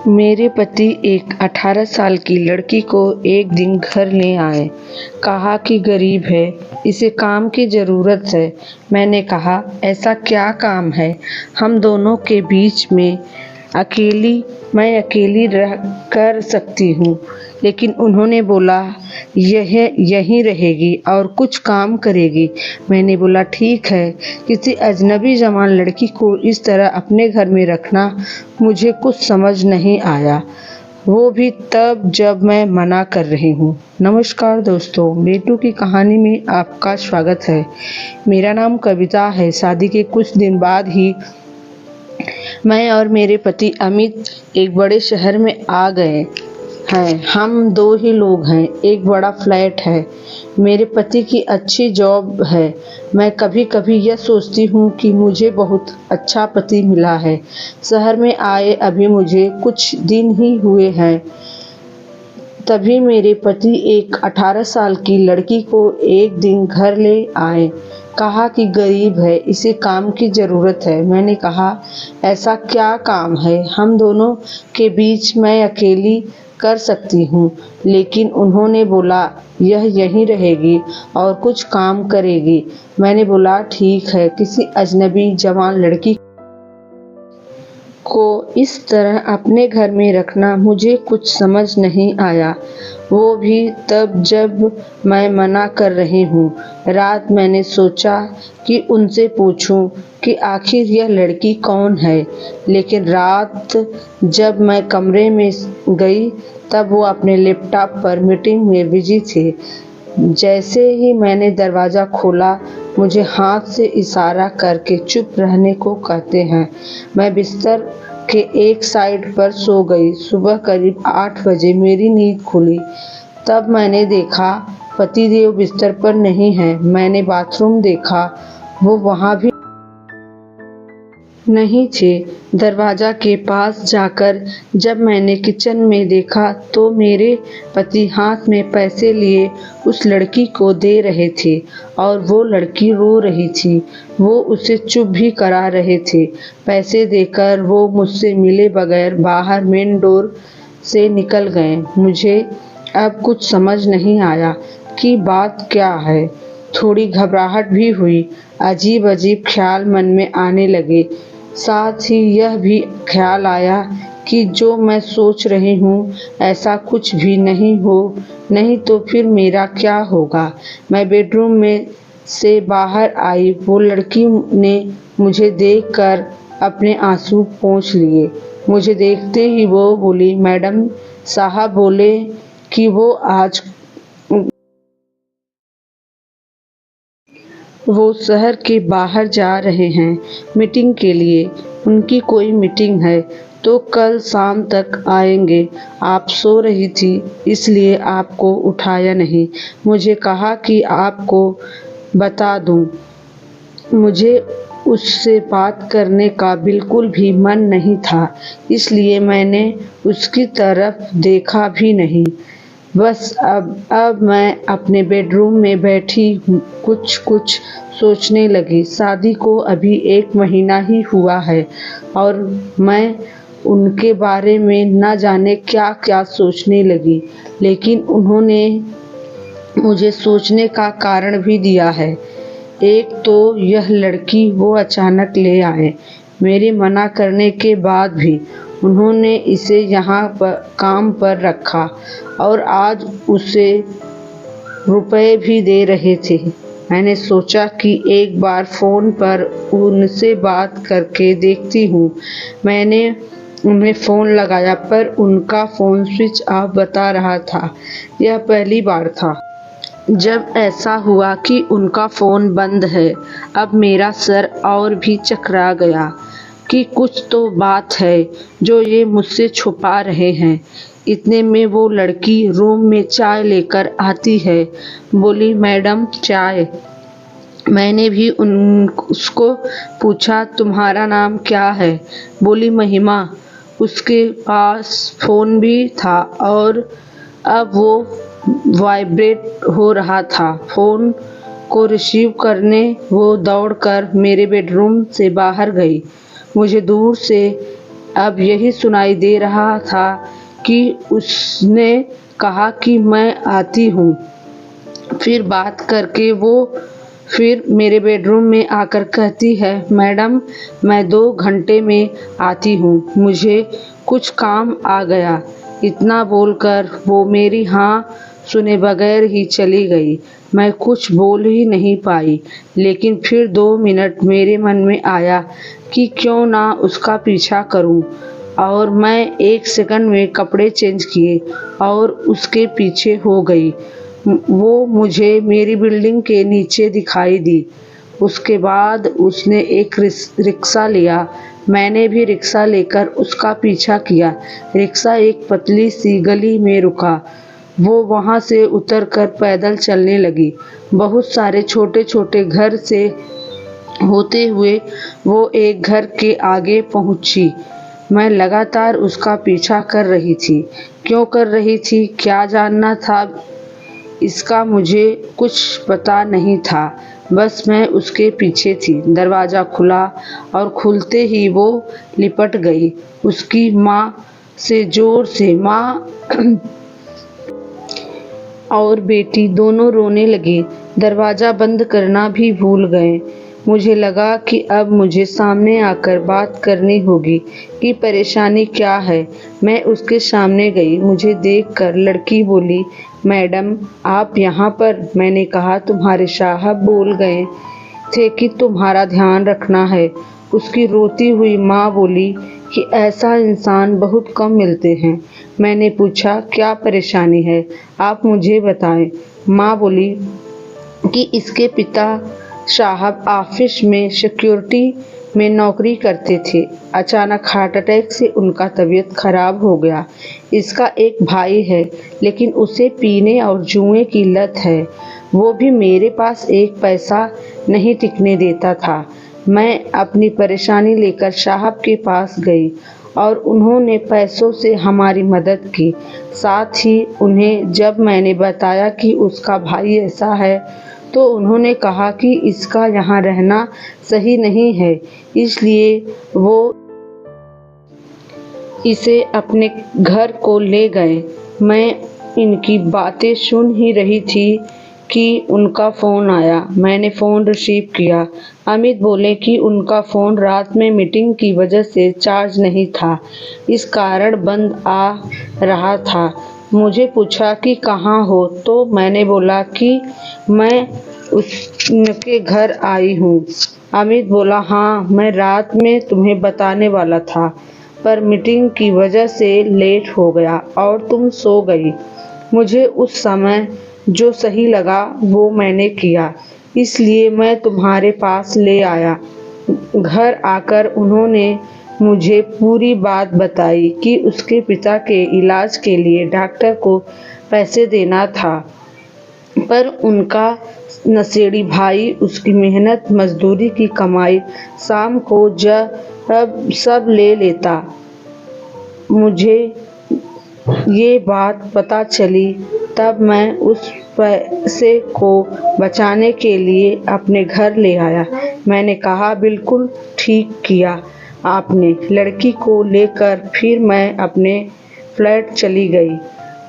मेरे पति एक 18 साल की लड़की को एक दिन घर ले आए। कहा कि गरीब है, इसे काम की ज़रूरत है। मैंने कहा, ऐसा क्या काम है? हम दोनों के बीच में मैं अकेली रह कर सकती हूँ। लेकिन उन्होंने बोला, यह यहीं रहेगी और कुछ काम करेगी। मैंने बोला, ठीक है। किसी अजनबी जवान लड़की को इस तरह अपने घर में रखना मुझे कुछ समझ नहीं आया, वो भी तब जब मैं मना कर रही हूँ। नमस्कार दोस्तों, बेटू की कहानी में आपका स्वागत है। मेरा नाम कविता है। शादी के कुछ दिन बाद ही मैं और मेरे पति अमित एक बड़े शहर में आ गए हैं। हम दो ही लोग हैं। एक बड़ा फ्लैट है। मेरे पति की अच्छी जॉब है। मैं कभी कभी यह सोचती हूँ कि मुझे बहुत अच्छा पति मिला है। शहर में आए अभी मुझे कुछ दिन ही हुए हैं, तभी मेरे पति एक 18 साल की लड़की को एक दिन घर ले आए। कहा कि गरीब है, इसे काम की ज़रूरत है। मैंने कहा, ऐसा क्या काम है? हम दोनों के बीच मैं अकेली कर सकती हूँ। लेकिन उन्होंने बोला, यह यहीं रहेगी और कुछ काम करेगी। मैंने बोला, ठीक है। किसी अजनबी जवान लड़की को इस तरह अपने घर में रखना मुझे कुछ समझ नहीं आया, वो भी तब जब मैं मना कर रही हूँ। रात मैंने सोचा कि उनसे पूछूं कि आखिर यह लड़की कौन है। लेकिन रात जब मैं कमरे में गई तब वो अपने लैपटॉप पर मीटिंग में बिजी थे। जैसे ही मैंने दरवाज़ा खोला, मुझे हाथ से इशारा करके चुप रहने को कहते हैं। मैं बिस्तर के एक साइड पर सो गई। सुबह करीब 8 बजे मेरी नींद खुली। तब मैंने देखा पतिदेव बिस्तर पर नहीं है। मैंने बाथरूम देखा, वो वहाँ भी नहीं थे। दरवाज़ा के पास जाकर जब मैंने किचन में देखा तो मेरे पति हाथ में पैसे लिए उस लड़की को दे रहे थे और वो लड़की रो रही थी। वो उसे चुप भी करा रहे थे। पैसे देकर वो मुझसे मिले बगैर बाहर मेन डोर से निकल गए। मुझे अब कुछ समझ नहीं आया कि बात क्या है। थोड़ी घबराहट भी हुई। अजीब अजीब ख्याल मन में आने लगे। साथ ही यह भी ख्याल आया कि जो मैं सोच रही हूँ ऐसा कुछ भी नहीं तो फिर मेरा क्या होगा। मैं बेडरूम में से बाहर आई। वो लड़की ने मुझे देखकर अपने आंसू पोंछ लिए। मुझे देखते ही वो बोली, मैडम साहब बोले कि वो शहर के बाहर जा रहे हैं मीटिंग के लिए। उनकी कोई मीटिंग है तो कल शाम तक आएंगे। आप सो रही थी इसलिए आपको उठाया नहीं। मुझे कहा कि आपको बता दूं, मुझे उससे बात करने का बिल्कुल भी मन नहीं था, इसलिए मैंने उसकी तरफ देखा भी नहीं। बस अब मैं अपने बेडरूम में बैठी कुछ सोचने लगी। शादी को अभी 1 महीना ही हुआ है और मैं उनके बारे में न जाने क्या क्या सोचने लगी। लेकिन उन्होंने मुझे सोचने का कारण भी दिया है। एक तो यह लड़की वो अचानक ले आए। मेरे मना करने के बाद भी उन्होंने इसे यहाँ पर काम पर रखा और आज उसे रुपए भी दे रहे थे। मैंने सोचा कि एक बार फ़ोन पर उनसे बात करके देखती हूँ। मैंने उन्हें फ़ोन लगाया पर उनका फ़ोन स्विच ऑफ बता रहा था। यह पहली बार था जब ऐसा हुआ कि उनका फ़ोन बंद है। अब मेरा सर और भी चकरा गया कि कुछ तो बात है जो ये मुझसे छुपा रहे हैं। इतने में वो लड़की रूम में चाय लेकर आती है। बोली, मैडम चाय। मैंने भी उसको पूछा, तुम्हारा नाम क्या है? बोली, महिमा। उसके पास फ़ोन भी था और अब वो वाइब्रेट हो रहा था। फ़ोन को रिसीव करने वो दौड़कर मेरे बेडरूम से बाहर गई। मुझे दूर से अब यही सुनाई दे रहा था कि उसने कहा कि मैं आती हूँ। फिर बात करके वो फिर मेरे बेडरूम में आकर कहती है, मैडम मैं 2 घंटे में आती हूँ, मुझे कुछ काम आ गया। इतना बोलकर वो मेरी हाँ सुने बगैर ही चली गई। मैं कुछ बोल ही नहीं पाई, लेकिन फिर 2 मिनट मेरे मन में आया कि क्यों ना उसका पीछा करूं, और मैं 1 सेकंड में कपड़े चेंज किए और उसके पीछे हो गई। वो मुझे मेरी बिल्डिंग के नीचे दिखाई दी। उसके बाद उसने एक रिक्शा लिया। मैंने भी रिक्शा लेकर उसका पीछा किया। रिक्शा एक पतली सी गली में रुका। वो वहां से उतरकर पैदल चलने लगी। बहुत सारे छोटे छोटे घर से होते हुए वो एक घर के आगे पहुंची। मैं लगातार उसका पीछा कर रही थी। क्यों कर रही थी, क्या जानना था इसका मुझे कुछ पता नहीं था, बस मैं उसके पीछे थी। दरवाज़ा खुला और खुलते ही वो लिपट गई उसकी माँ से, जोर से। माँ और बेटी दोनों रोने लगे, दरवाज़ा बंद करना भी भूल गए। मुझे लगा कि अब मुझे सामने आकर बात करनी होगी कि परेशानी क्या है। मैं उसके सामने गई। मुझे देखकर लड़की बोली, मैडम आप यहाँ पर? मैंने कहा, तुम्हारे साहब बोल गए थे कि तुम्हारा ध्यान रखना है। उसकी रोती हुई माँ बोली कि ऐसा इंसान बहुत कम मिलते हैं। मैंने पूछा, क्या परेशानी है, आप मुझे बताएं। माँ बोली कि इसके पिता साहब ऑफिस में सिक्योरिटी में नौकरी करते थे। अचानक हार्ट अटैक से उनका तबीयत खराब हो गया। इसका एक भाई है, लेकिन उसे पीने और जुए की लत है। वो भी मेरे पास एक पैसा नहीं टिकने देता था। मैं अपनी परेशानी लेकर साहब के पास गई और उन्होंने पैसों से हमारी मदद की। साथ ही उन्हें जब मैंने बताया कि उसका भाई ऐसा है, तो उन्होंने कहा कि इसका यहाँ रहना सही नहीं है, इसलिए वो इसे अपने घर को ले गए। मैं इनकी बातें सुन ही रही थी कि उनका फ़ोन आया। मैंने फ़ोन रिसीव किया। अमित बोले कि उनका फ़ोन रात में मीटिंग की वजह से चार्ज नहीं था, इस कारण बंद आ रहा था। मुझे पूछा कि कहाँ हो, तो मैंने बोला कि मैं उनके घर आई हूँ। अमित बोला, हाँ मैं रात में तुम्हें बताने वाला था, पर मीटिंग की वजह से लेट हो गया और तुम सो गई। मुझे उस समय जो सही लगा वो मैंने किया, इसलिए मैं तुम्हारे पास ले आया। घर आकर उन्होंने मुझे पूरी बात बताई कि उसके पिता के इलाज के लिए डॉक्टर को पैसे देना था, पर उनका नशेड़ी भाई उसकी मेहनत मजदूरी की कमाई शाम को जब सब ले लेता। मुझे ये बात पता चली तब मैं उस पैसे को बचाने के लिए अपने घर ले आया। मैंने कहा, बिल्कुल ठीक किया आपने। लड़की को लेकर फिर मैं अपने फ्लैट चली गई।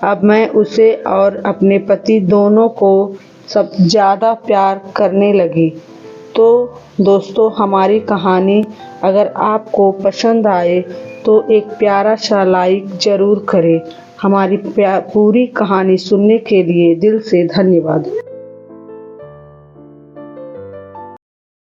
अब मैं उसे और अपने पति दोनों को सब ज़्यादा प्यार करने लगी। तो दोस्तों, हमारी कहानी अगर आपको पसंद आए तो एक प्यारा सा लाइक ज़रूर करें। हमारी पूरी कहानी सुनने के लिए दिल से धन्यवाद।